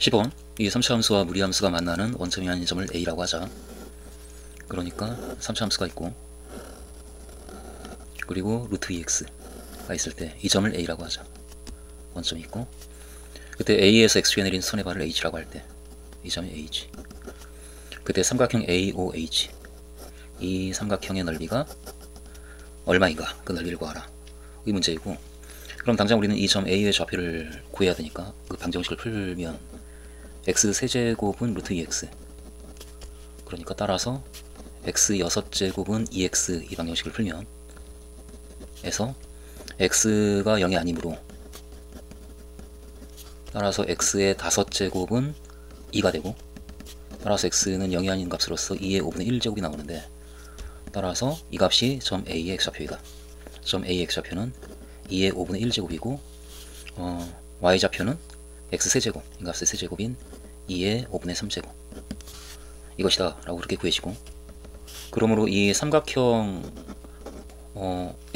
10번 이 3차 함수와 무리함수가 만나는 원점이 아닌 점을 A라고 하자. 그러니까 3차 함수가 있고 그리고 루트 2x가 있을 때 이 점을 A라고 하자. 원점이 있고 그때 A에서 X축에 내린 선의 발을 H라고 할 때 이 점이 H. 그때 삼각형 AOH 이 삼각형의 넓이가 얼마인가 그 넓이를 구하라 이 문제이고, 그럼 당장 우리는 이 점 A의 좌표를 구해야 되니까 그 방정식을 풀면 x 세제곱은 루트 2x, 그러니까 따라서 x 6제곱은 2x 이 방정식을 풀면 에서 x가 0이 아니므로 따라서 x의 5제곱은 2가 되고, 따라서 x는 0이 아닌 값으로서 2의 5분의 1제곱이 나오는데, 따라서 이 값이 점 A의 x좌표이다. 점 A의 x좌표는 2의 5분의 1제곱이고 y좌표는 x세제곱, 이 값의 세제곱인 2의 5분의 3제곱 이것이다 라고 그렇게 구해지고, 그러므로 이 삼각형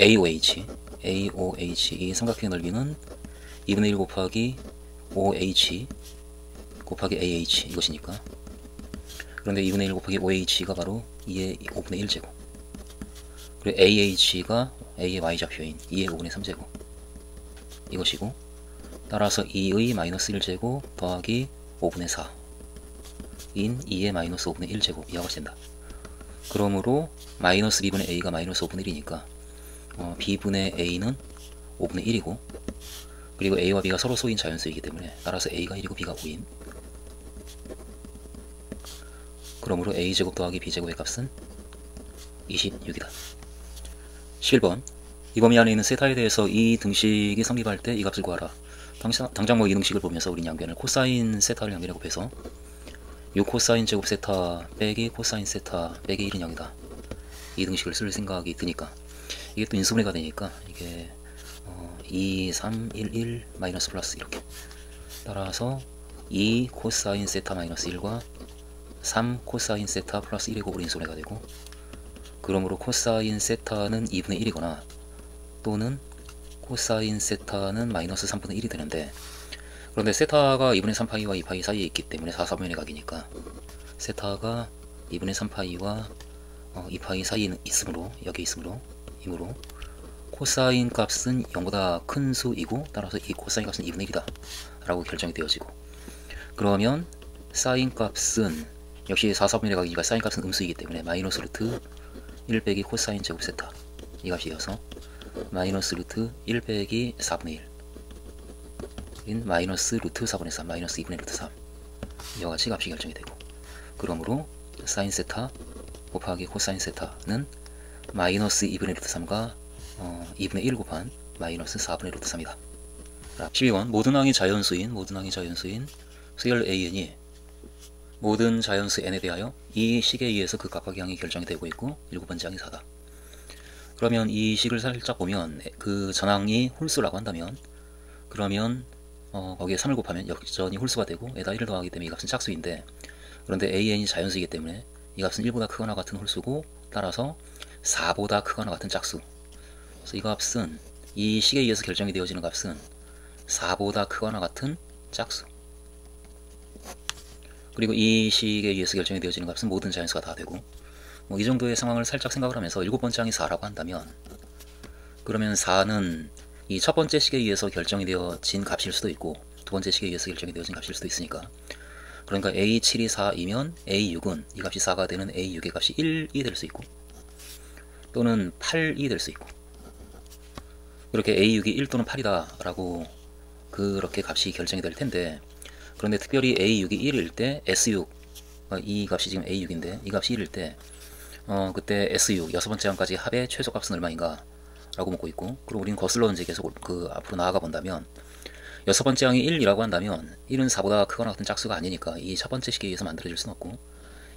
AOH 이 삼각형의 넓이는 2분의 1 곱하기 OH 곱하기 AH 이것이니까, 그런데 2분의 1 곱하기 OH가 바로 2의 5분의 1제곱, 그리고 AH가 A의 y좌표인 2의 5분의 3제곱 이것이고, 따라서 2의 마이너스 1제곱 더하기 5분의 4인 2의 마이너스 5분의 1제곱 이하가 된다. 그러므로 마이너스 B분의 A가 마이너스 5분의 1이니까 B분의 A는 5분의 1이고, 그리고 A와 B가 서로 소인 자연수이기 때문에 따라서 A가 1이고 B가 5인, 그러므로 A제곱 더하기 B제곱의 값은 26이다. 11번 이 범위 안에 있는 세타에 대해서 이 등식이 성립할 때 이 값을 구하라. 당장 이 등식을 보면서 우린 양변을 코사인 세타를 양변에 곱해서 6 코사인 제곱 세타 빼기 코사인 세타 빼기 1은 0이다. 이 등식을 쓸 생각이 드니까 이게 또 인수분해가 되니까 이게 2, 3, 1, 1 마이너스 플러스 이렇게, 따라서 2 코사인 세타 마이너스 1과 3 코사인 세타 플러스 1의 곱으로 인수분해가 되고, 그러므로 코사인 세타는 2분의 1이거나 또는 코사인 세타는 마이너스 3분의 1이 되는데, 그런데 세타가 2분의 3파이와 2파이 사이에 있기 때문에 4, 4분의 각이니까 세타가 2분의 3파이와 2파이 사이에 있으므로 이므로 코사인 값은 0보다 큰 수이고, 따라서 이 코사인 값은 2분의 1이다 라고 결정이 되어지고, 그러면 사인 값은 역시 4, 4분의 각이니까 사인 값은 음수이기 때문에 마이너스 루트 1 빼기 코사인 제곱 세타 이 값이 되어서 마이너스 루트 1 빼기 4분의 1인 마이너스 루트 4분의 3 마이너스 2분의 루트 3 이와 같이 값이 결정이 되고, 그러므로 사인 세타 곱하기 코사인 세타는 마이너스 2분의 루트 3과 2분의 1 곱한 마이너스 4분의 루트 3이다. 12번 모든 항이 자연수인 수열 AN이 모든 자연수 n에 대하여 이 식에 의해서 그 각각의 항이 결정이 되고 있고 7번째 항이 4다. 그러면 이 식을 살짝 보면 그 전항이 홀수라고 한다면, 그러면 거기에 3을 곱하면 여전히 홀수가 되고 에다 1을 더하기 때문에 이 값은 짝수인데, 그런데 AN이 자연수이기 때문에 이 값은 1보다 크거나 같은 홀수고, 따라서 4보다 크거나 같은 짝수. 그래서 이 값은 이 식에 의해서 결정이 되어지는 값은 4보다 크거나 같은 짝수, 그리고 이 식에 의해서 결정이 되어지는 값은 모든 자연수가 다 되고, 이 정도의 상황을 살짝 생각을 하면서 7번째 항이 4라고 한다면, 그러면 4는 이 첫 번째 식에 의해서 결정이 되어진 값일 수도 있고 두 번째 식에 의해서 결정이 되어진 값일 수도 있으니까, 그러니까 A7이 4이면 A6은 이 값이 4가 되는 A6의 값이 1이 될 수 있고 또는 8이 될 수 있고, 이렇게 A6이 1 또는 8이다 라고 그렇게 값이 결정이 될 텐데, 그런데 특별히 A6이 1일 때 S6, 이 값이 지금 A6인데 이 값이 1일 때 그때 S6 6번째 항까지 합의 최소값은 얼마인가 라고 묻고 있고, 그리고 우리는 거슬러 이제 계속 그 앞으로 나아가 본다면 6번째 항이 1이라고 한다면 1은 4보다 크거나 같은 짝수가 아니니까 이 첫 번째 식에 의해서 만들어질 수는 없고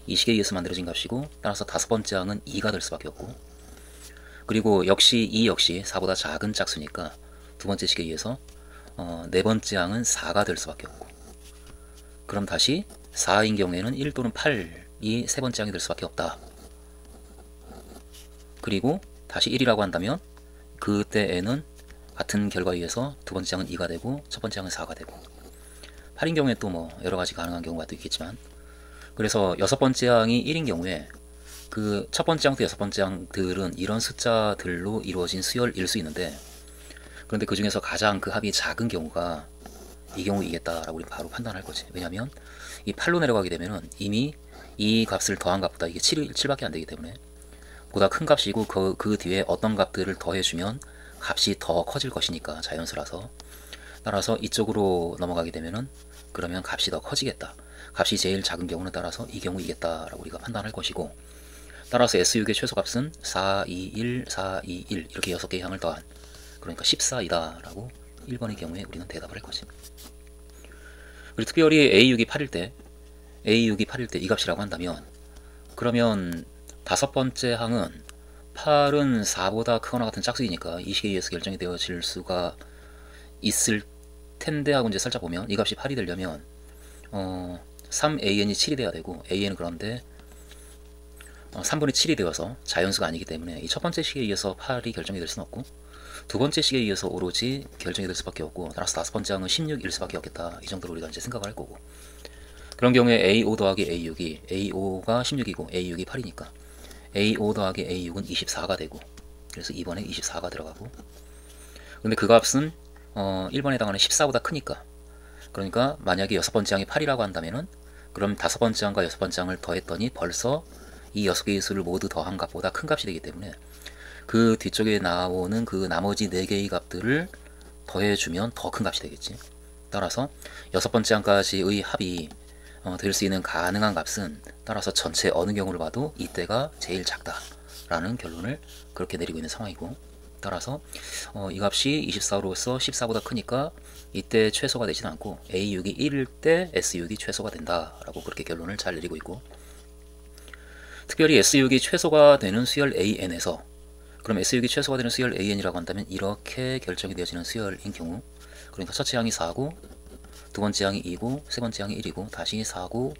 이 식에 의해서 만들어진 값이고, 따라서 5번째 항은 2가 될 수밖에 없고, 그리고 역시 이 역시 4보다 작은 짝수니까 두 번째 식에 의해서 4번째 항은 4가 될 수밖에 없고, 그럼 다시 4인 경우에는 1 또는 8이 세 번째 항이 될 수밖에 없다. 그리고 다시 1이라고 한다면 그때 n은 같은 결과에 의해서 두 번째 항은 2가 되고 첫 번째 항은 4가 되고, 8인 경우에 또 뭐 여러가지 가능한 경우가 또 있겠지만, 그래서 여섯 번째 항이 1인 경우에 그 첫 번째 항부터 여섯 번째 항들은 이런 숫자들로 이루어진 수열일 수 있는데, 그런데 그 중에서 가장 그 합이 작은 경우가 이 경우이겠다라고 우리 바로 판단할 거지. 왜냐면 이 8로 내려가게 되면은 이미 이 값을 더한 값보다 이게 7밖에 안 되기 때문에 보다 큰 값이고, 그 뒤에 어떤 값들을 더해주면 값이 더 커질 것이니까, 자연수라서. 따라서 이쪽으로 넘어가게 되면은 그러면 값이 더 커지겠다. 값이 제일 작은 경우는 따라서 이 경우이겠다라고 우리가 판단할 것이고, 따라서 S6의 최소값은 4, 2, 1, 4, 2, 1 이렇게 6개의 항을 더한, 그러니까 14이다 라고 1번의 경우에 우리는 대답을 할 거지. 그리고 특별히 A6이 8일 때 이 값이라고 한다면, 그러면 다섯 번째 항은 8은 4보다 크거나 같은 짝수이니까 이 식에 의해서 결정이 되어질 수가 있을 텐데 하고 이제 살짝 보면, 이 값이 8이 되려면 3AN이 7이 돼야 되고, AN은 그런데 3분의 7이 되어서 자연수가 아니기 때문에 이 첫 번째 식에 의해서 8이 결정이 될 수는 없고, 두 번째 식에 의해서 오로지 결정이 될 수밖에 없고, 따라서 다섯 번째 항은 16일 수밖에 없겠다. 이 정도로 우리가 이제 생각을 할 거고, 그런 경우에 A5 더하기 A6이 A5가 16이고 A6이 8이니까 A5 더하기 A6은 24가 되고, 그래서 2번에 24가 들어가고, 근데 그 값은 1번에 해당하는 14보다 크니까, 그러니까 만약에 여섯 번째 항이 8이라고 한다면은, 그럼 다섯 번째 항과 여섯 번째 항을 더했더니 벌써 이 6개의 수를 모두 더한 값보다 큰 값이 되기 때문에 그 뒤쪽에 나오는 그 나머지 4개의 값들을 더해주면 더 큰 값이 되겠지. 따라서 여섯 번째 항까지의 합이 될 수 있는 가능한 값은 따라서 전체 어느 경우를 봐도 이때가 제일 작다라는 결론을 그렇게 내리고 있는 상황이고, 따라서 이 값이 24로서 14보다 크니까 이때 최소가 되지는 않고 A6이 1일 때 S6이 최소가 된다라고 그렇게 결론을 잘 내리고 있고, 특별히 S6이 최소가 되는 수열 AN에서, 그럼 S6이 최소가 되는 수열 AN이라고 한다면 이렇게 결정이 되어지는 수열인 경우, 그러니까 첫째 항이 4고 두 번째 항이 2고 세 번째 항이 1이고 다시 4고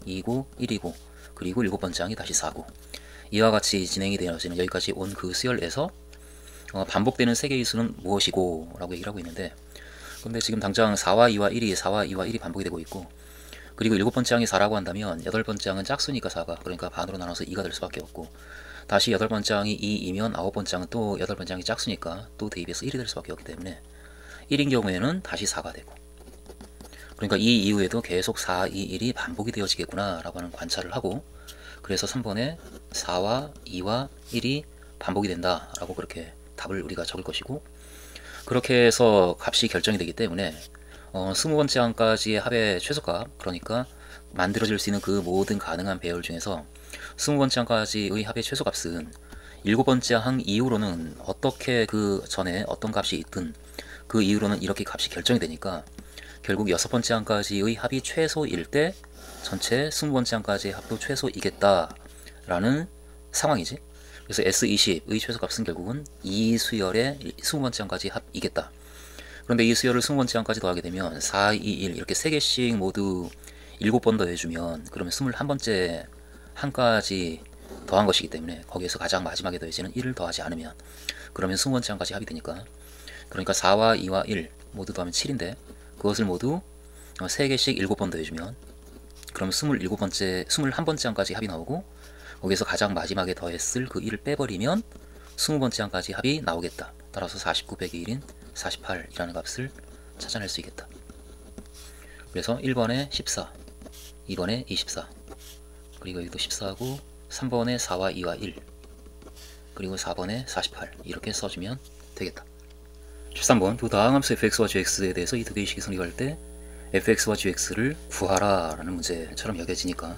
2고 1이고 그리고 일곱 번째 항이 다시 4고, 이와 같이 진행이 되어지는 여기까지 온 그 수열에서 반복되는 세 개의 수는 무엇이고 라고 얘기를 하고 있는데, 근데 지금 당장 4와 2와 1이 반복이 되고 있고, 그리고 일곱 번째 항이 4라고 한다면 여덟 번째 항은 짝수니까 4가, 그러니까 반으로 나눠서 2가 될 수밖에 없고, 다시 여덟 번째 항이 2이면 아홉 번째 항은 또 여덟 번째 항이 짝수니까 또 대입해서 1이 될 수밖에 없기 때문에 1인 경우에는 다시 4가 되고, 그러니까 이 이후에도 계속 4, 2, 1이 반복이 되어지겠구나 라고 하는 관찰을 하고, 그래서 3번에 4와 2와 1이 반복이 된다 라고 그렇게 답을 우리가 적을 것이고, 그렇게 해서 값이 결정이 되기 때문에 20번째 항까지의 합의 최소값, 그러니까 만들어질 수 있는 그 모든 가능한 배열 중에서 20번째 항까지의 합의 최소값은 7번째 항 이후로는 어떻게 그 전에 어떤 값이 있든 그 이후로는 이렇게 값이 결정이 되니까, 결국 6번째 항까지의 합이 최소일 때 전체 20번째 항까지의 합도 최소이겠다라는 상황이지. 그래서 S20의 최소값은 결국은 이 수열의 20번째 항까지 합이겠다. 그런데 이 수열을 20번째 항까지 더하게 되면 4, 2, 1 이렇게 3개씩 모두 7번 더해주면, 그러면 21번째 항까지 더한 것이기 때문에 거기에서 가장 마지막에 더해지는 1을 더하지 않으면, 그러면 20번째 항까지 합이 되니까, 그러니까 4와 2와 1 모두 더하면 7인데 그것을 모두 3개씩 7번 더해주면, 그럼 21번째 항까지 합이 나오고, 거기에서 가장 마지막에 더했을 그 1을 빼버리면 20번째 항까지 합이 나오겠다. 따라서 49 빼기 1인 48이라는 값을 찾아낼 수 있겠다. 그래서 1번에 14, 2번에 24, 그리고 여기도 14고 3번에 4와 2와 1, 그리고 4번에 48 이렇게 써주면 되겠다. 13번 두 다항함수 fx와 gx에 대해서 이 두 개의 식이 성립할 때 fx와 gx를 구하라 라는 문제처럼 여겨지니까,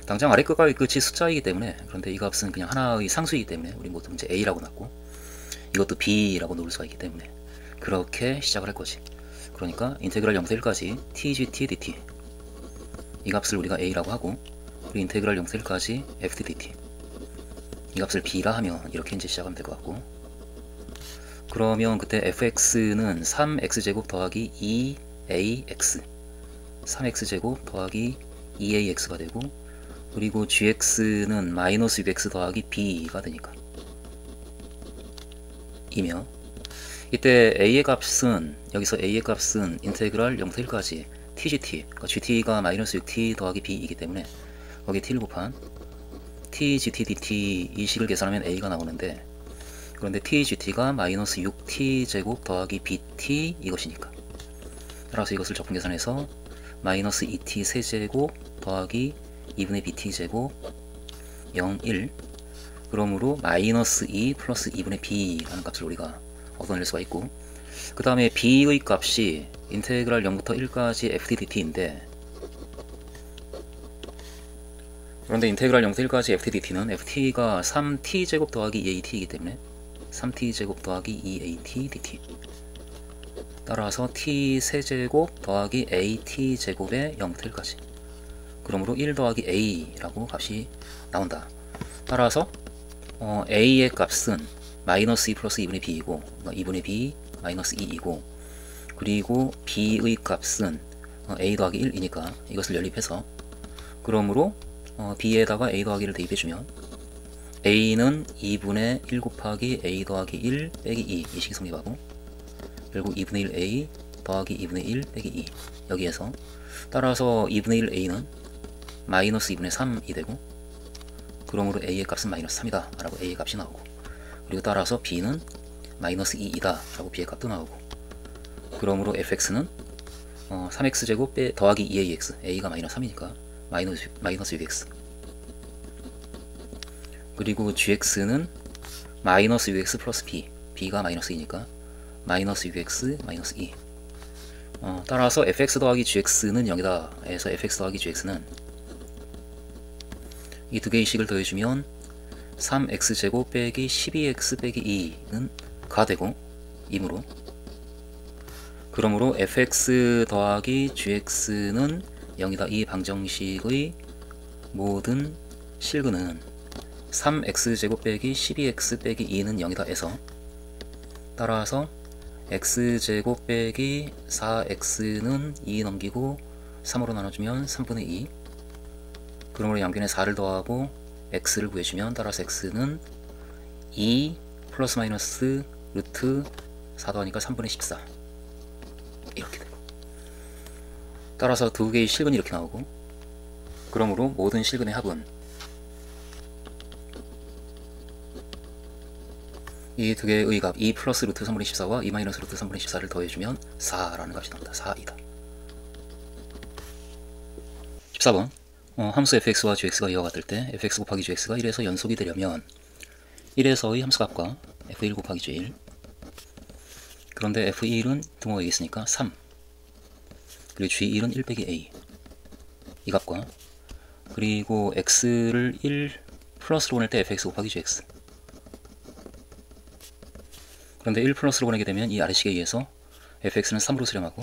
당장 아래 끝과 위 끝이 숫자이기 때문에, 그런데 이 값은 그냥 하나의 상수이기 때문에 우리 모두 이제 a라고 놨고, 이것도 b라고 놓을 수가 있기 때문에 그렇게 시작을 할 거지. 그러니까 인테그랄 0에서 1까지 tgt dt, 이 값을 우리가 a라고 하고, 그리고 인테그랄 0에서 1까지 ft dt, 이 값을 b라 하면 이렇게 이제 시작하면 될 것 같고, 그러면 그때 fx는 3x제곱 더하기 2ax, 3x제곱 더하기 2ax가 되고, 그리고 gx는 마이너스 6x 더하기 b가 되니까 이며, 이때 a의 값은, 여기서 a의 값은 인테그랄 0에서 1까지 tgt, 그러니까 gt가 마이너스 6t 더하기 b이기 때문에 거기에 t를 곱한 tgt dt 이 식을 계산하면 a가 나오는데, 그런데 tgt가 마이너스 6t 제곱 더하기 bt 이것이니까, 따라서 이것을 적분 계산해서 마이너스 2t 세제곱 더하기 2분의 bt 제곱 0, 1, 그러므로 마이너스 2 플러스 2분의 b라는 값을 우리가 얻어낼 수가 있고, 그 다음에 b의 값이 인테그랄 0부터 1까지 ft dt인데, 그런데 인테그랄 0부터 1까지 ft dt는 ft가 3t 제곱 더하기 2at이기 때문에 3t 제곱 더하기 2at dt, 따라서 t 세제곱 더하기 at 제곱의 0부터 1까지, 그러므로 1 더하기 a라고 값이 나온다. 따라서 a의 값은 마이너스 2 플러스 2분의 b이고, 2분의 b 마이너스 2이고, 그리고 b의 값은 a 더하기 1이니까 이것을 연립해서, 그러므로 b에다가 a 더하기 1을 대입해주면 a는 2분의 1 곱하기 a 더하기 1 빼기 2 이 식이 성립하고, 그리고 2분의 1a 더하기 2분의 1 빼기 2 여기에서, 따라서 2분의 1a는 마이너스 2분의 3이 되고, 그러므로 a의 값은 마이너스 3이다 라고 a의 값이 나오고, 그리고 따라서 b는 마이너스 2이다 라고 b의 값도 나오고, 그러므로 fx는 3x제곱 더하기 2ax, a가 마이너스 3이니까 마이너스 6x, 그리고 gx는 마이너스 6x 플러스 b, b가 마이너스 2니까 마이너스 6x 마이너스 2. 따라서 fx 더하기 gx는 0이다 해서 fx 더하기 gx는 이 두 개의 식을 더해주면 3x제곱 빼기 12x 빼기 2는 가 되고, 이므로, 그러므로 fx 더하기 gx는 0이다. 이 방정식의 모든 실근은 3x제곱 빼기 12x 빼기 2는 0이다 해서, 따라서 x제곱 빼기 4x는 2 넘기고 3으로 나눠주면 3분의 2, 그러므로 양변에 4를 더하고 x를 구해주면, 따라서 x는 2 플러스 마이너스 루트 4 더하니까 3분의 14 이렇게 되고, 따라서 두 개의 실근이 이렇게 나오고, 그러므로 모든 실근의 합은 이 두 개의 값 2 플러스 루트 3분의 14와 2 마이너스 루트 3분의 14를 더해주면 4라는 값이 나옵니다. 4이다. 14번 함수 fx와 gx가 이와 같을 때 fx 곱하기 gx가 1에서 연속이 되려면 1에서의 함수값과 f1 곱하기 g1, 그런데 f1은 등호가 여기 있으니까 3, 그리고 g1은 1 빼기 a 이 값과, 그리고 x를 1 플러스로 보낼 때 fx 곱하기 gx, 그런데 1 플러스로 보내게 되면 이 아래식에 의해서 fx는 3으로 수렴하고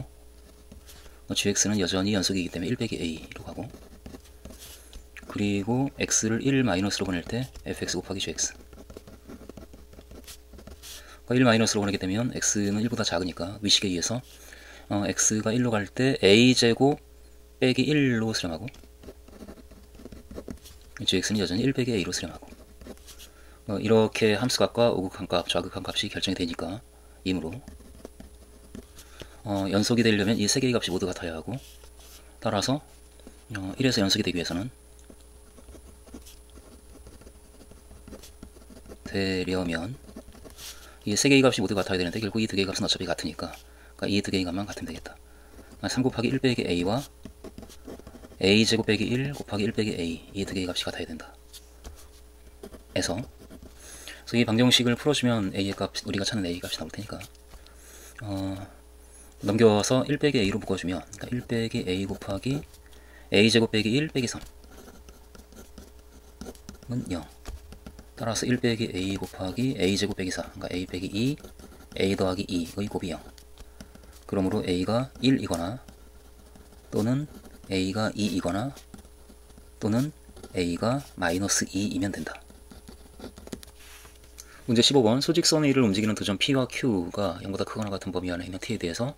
gx는 여전히 연속이기 때문에 1 빼기 a로 가고, 그리고 x를 1 마이너스로 보낼 때 fx 곱하기 gx, 1 마이너스로 보내게 되면 x는 1보다 작으니까 위식에 의해서 x가 1로 갈 때 a제곱 빼기 1로 수렴하고, gx는 여전히 1 빼기 a로 수렴하고, 이렇게 함수값과 오극한값, 좌극한값이 결정이 되니까, 이므로 연속이 되려면 이 세 개의 값이 모두 같아야 하고, 따라서 1에서 연속이 되기 위해서는 이 세 개의 값이 모두 같아야 되는데, 결국 이 두 개의 값은 어차피 같으니까, 이 두 개의 값만 같으면 되겠다. 3 곱하기 1 빼기 a와 a 제곱 빼기 1 곱하기 1 빼기 a, 이 두 개의 값이 같아야 된다. 그래서 이 방정식을 풀어주면 a의 값, 우리가 찾는 a의 값이 나올 테니까 넘겨서 1 빼기 a로 묶어주면, 그러니까 1 빼기 a 곱하기 a 제곱 빼기 1 빼기 3은 0. 따라서 1 빼기 a 곱하기 a 제곱 빼기 4, 그러니까 a 빼기 2, a 더하기 2의 곱이 0. 그러므로 a가 1이거나 또는 a가 2이거나 또는 a가 마이너스 2이면 된다. 문제 15번 수직선의 1을 움직이는 두 점 P와 Q가 0보다 크거나 같은 범위 안에 있는 T에 대해서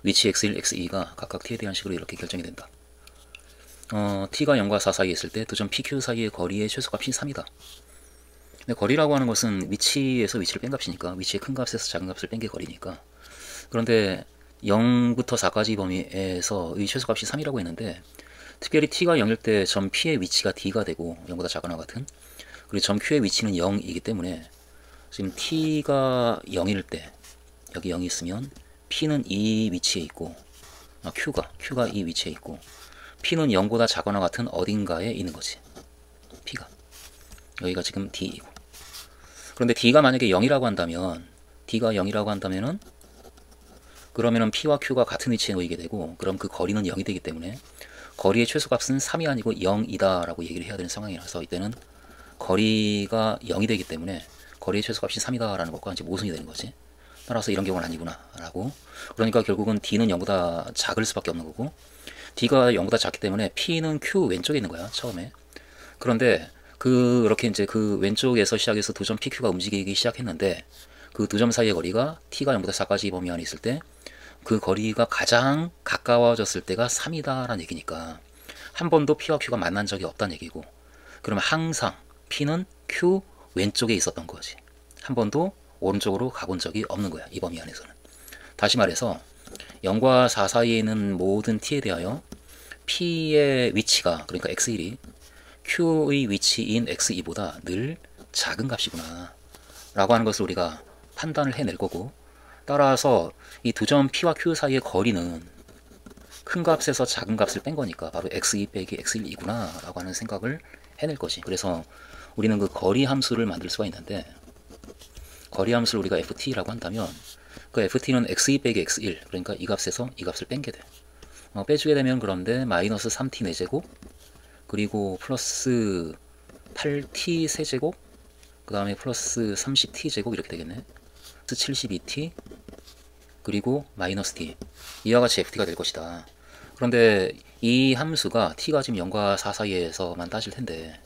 위치 x1, x2가 각각 T에 대한 식으로 이렇게 결정이 된다. T가 0과 4 사이에 있을 때 두 점 PQ 사이의 거리의 최소값이 3이다. 근데 거리라고 하는 것은 위치에서 위치를 뺀 값이니까, 위치의 큰 값에서 작은 값을 뺀 게 거리니까, 그런데 0부터 4까지 범위에서의 최소값이 3이라고 했는데, 특별히 t가 0일 때 점 p의 위치가 d가 되고 0보다 작거나 같은, 그리고 점 q의 위치는 0이기 때문에 지금 t가 0일 때 여기 0이 있으면 p는 이 위치에 있고, q가 이 위치에 있고, p는 0보다 작거나 같은 어딘가에 있는 거지. p가 여기가 지금 d이고, 그런데 d가 만약에 0이라고 한다면, 그러면은 p와 q가 같은 위치에 놓이게 되고, 그럼 그 거리는 0이 되기 때문에 거리의 최소값은 3이 아니고 0이다 라고 얘기를 해야 되는 상황이라서, 이때는 거리가 0이 되기 때문에 거리의 최소값이 3이다 라는 것과 이제 모순이 되는 거지. 따라서 이런 경우는 아니구나 라고. 그러니까 결국은 d는 0보다 작을 수밖에 없는 거고, d가 0보다 작기 때문에 p는 q 왼쪽에 있는 거야 처음에. 그런데 그렇게 이제 그 왼쪽에서 시작해서 두 점 pq가 움직이기 시작했는데, 그 두 점 사이의 거리가 t가 0보다 4까지 범위 안에 있을 때 그 거리가 가장 가까워졌을 때가 3이다 라는 얘기니까, 한 번도 p와 q가 만난 적이 없다는 얘기고, 그러면 항상 p는 q 왼쪽에 있었던 거지. 한 번도 오른쪽으로 가본 적이 없는 거야, 이 범위 안에서는. 다시 말해서 0과 4 사이에 있는 모든 t에 대하여 p의 위치가, 그러니까 x1이 q의 위치인 x2보다 늘 작은 값이구나 라고 하는 것을 우리가 판단을 해낼 거고, 따라서 이 두 점 p와 q 사이의 거리는 큰 값에서 작은 값을 뺀 거니까 바로 x2 빼기 x1이구나 라고 하는 생각을 해낼 거지. 그래서 우리는 그 거리 함수를 만들 수가 있는데, 거리 함수를 우리가 ft라고 한다면, 그 ft는 x2 빼기 x1, 그러니까 이 값에서 이 값을 뺀게 돼. 빼주게 되면, 그런데 마이너스 3t 4제곱, 그리고 플러스 8t 세제곱, 그 다음에 플러스 30t 제곱 이렇게 되겠네. 72t, 그리고 마이너스 t, 이와 같이 ft가 될 것이다. 그런데 이 함수가 t가 지금 0과 4 사이에서만 따질 텐데,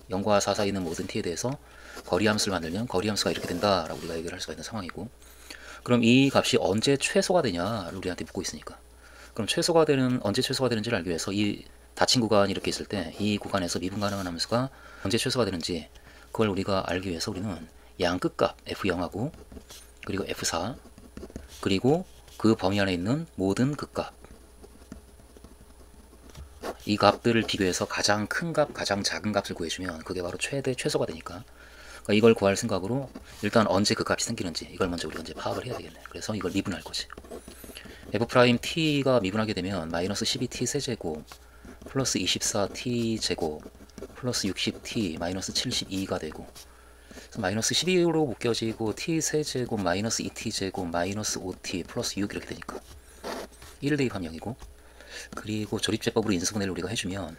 0과 4 사이에 있는 모든 t에 대해서 거리 함수를 만들면 거리 함수가 이렇게 된다라고 우리가 얘기를 할 수가 있는 상황이고, 그럼 이 값이 언제 최소가 되냐를 우리한테 묻고 있으니까, 그럼 언제 최소가 되는지를 알기 위해서 이 닫힌 구간이 이렇게 있을 때 이 구간에서 미분 가능한 함수가 언제 최소가 되는지, 그걸 우리가 알기 위해서 우리는 양 끝값 f0하고, 그리고 f4, 그리고 그 범위 안에 있는 모든 극값, 이 값들을 비교해서 가장 큰 값, 가장 작은 값을 구해주면 그게 바로 최소가 되니까, 그러니까 이걸 구할 생각으로 일단 언제 그 값이 생기는지 이걸 먼저 우리가 이제 파악을 해야 되겠네. 그래서 이걸 미분할 거지. f't가 미분하게 되면 마이너스 12t 세제곱 플러스 24t 제곱 플러스 60t 마이너스 72가 되고, 마이너스 12로 묶여지고 t 세제곱 마이너스 2t 제곱 마이너스 5t 플러스 6 이렇게 되니까 1을 대입하면 0이고, 그리고 조립제법으로 인수분해를 우리가 해주면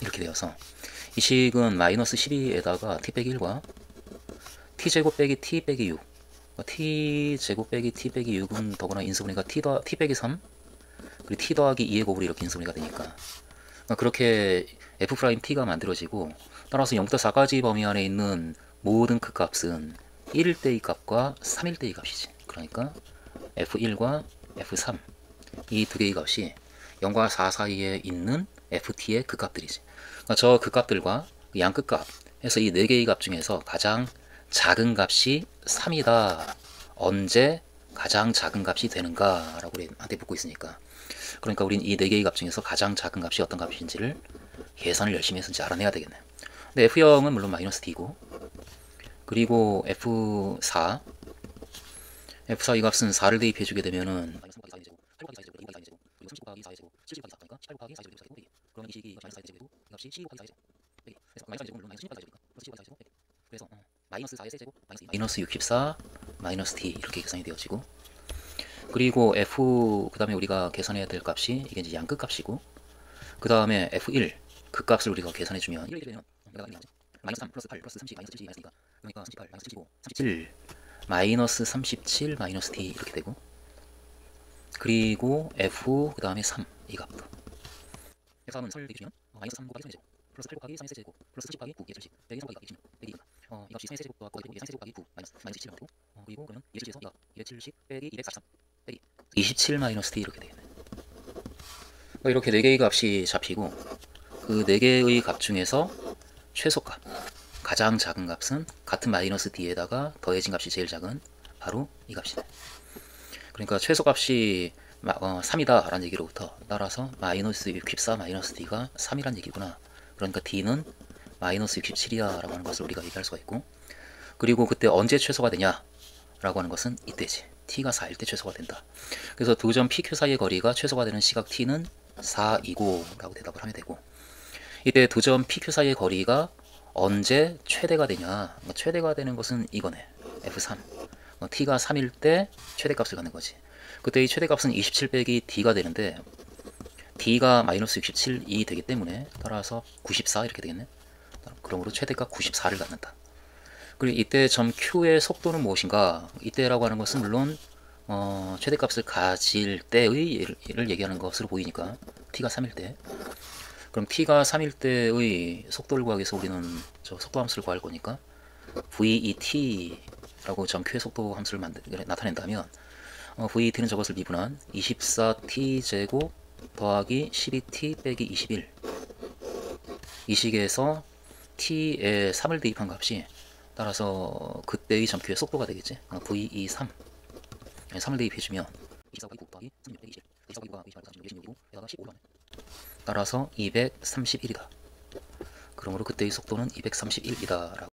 이렇게 되어서, 이 식은 마이너스 12에다가 t 빼기 1과 t제곱 빼기 t 빼기 6, t제곱 빼기 t 빼기 6은 더구나 인수분해가 t 빼기 3, 그리고 t 더하기 2의 곱으로 이렇게 인수분해가 되니까, 그렇게 f't가 만들어지고, 따라서 0부터 4까지 범위 안에 있는 모든 그 값은 1일 때의 값과 3일 때의 값이지. 그러니까 f1과 f3, 이 두 개의 값이 0과 4 사이에 있는 ft의 그 값들이지. 그러니까 저 그 값들과 양 끝값에서 이 네 개의 값 중에서 가장 작은 값이 3이다. 언제 가장 작은 값이 되는가 라고 우리한테 묻고 있으니까, 그러니까 우린 이 네 개의 값 중에서 가장 작은 값이 어떤 값인지를 계산을 열심히 해서 이제 알아내야 되겠네. 근데 f0은 물론 마이너스 t고, 그리고 f4 이 값은 4를 대입해주게 되면은 그러면 이 식이 마이너스 4의 제곱이고, 이 값이 12곱하기 4의 제곱. 그래서 마이너스 4의 제곱은 물론 마이너스 16곱하기 4의 제곱이니까 플러스 12곱하기 4의 제곱. 그래서 마이너스 4의 세제곱 마이너스 64 마이너스 t 이렇게 계산이 되어지고, 그리고 f 그 다음에 우리가 계산해야 될 값이 이게 이제 양끝 값이고, 그 다음에 f1 그 값을 우리가 계산해주면 1이 되면 마이너스 3 플러스 8 플러스 30 마이너스 72 마이너스니까, 그러니까 38 마이너스 75 37 마이너스 37 마이너스 t 이렇게 되고, 그리고 f 그 다음에 3 이 값도 f3은 설 대주면 마이너스 3 곱하기 3의 제곱 플러스 8 곱하기 3의 세제곱 플러스 10 곱하기 9 이게 70 빼기 3 곱하기 20 빼기 2, 이 값이 3의 세제곱 더하고 이게 3의 세제곱 곱하기 9 마이너스 17 나오고, 그리고 그러면 270에서 이가 270 빼기 243 빼기 27 마이너스 t 이렇게 되겠네. 이렇게 4개의 값이 잡히고, 그 4개의 값 중에서 최소값, 가장 작은 값은 같은 마이너스 d에다가 더해진 값이 제일 작은 바로 이 값이네. 그러니까 최소값이 3이다 라는 얘기로부터 따라서 마이너스 64 마이너스 d가 3이란 얘기구나. 그러니까 d는 마이너스 67이다 라고 하는 것을 우리가 얘기할 수가 있고, 그리고 그때 언제 최소가 되냐 라고 하는 것은 이때지. t가 4일 때 최소가 된다. 그래서 두 점 pq 사이의 거리가 최소가 되는 시각 t는 4이고 라고 대답을 하면 되고, 이때 두 점 pq 사이의 거리가 언제 최대가 되냐, 최대가 되는 것은 이거네. f3. t가 3일 때 최대값을 갖는 거지. 그때 이 최대값은 27 빼기 d가 되는데 d가 마이너스 67이 되기 때문에 따라서 94 이렇게 되겠네. 그러므로 최대값 94를 갖는다. 그리고 이때 점 q의 속도는 무엇인가? 이때라고 하는 것은 물론 최대값을 가질 때의 얘를 얘기하는 것으로 보이니까 t가 3일 때, 그럼 t가 3일 때의 속도를 구하기 위해서 우리는 저 속도 함수를 구할 거니까 vet라고 점 q의 속도 함수를 나타낸다면 vet는 저것을 미분한 24t 제곱 더하기 12t 빼기 21, 이 식에서 t에 3을 대입한 값이 따라서 그때의 점 q의 속도가 되겠지. ve3 3을 대입해주면 24가 9 더하기 36 빼기 21, 24가 9가 26이고 얘가 15로 하네. 따라서 231이다. 그러므로 그때의 속도는 231이다 라고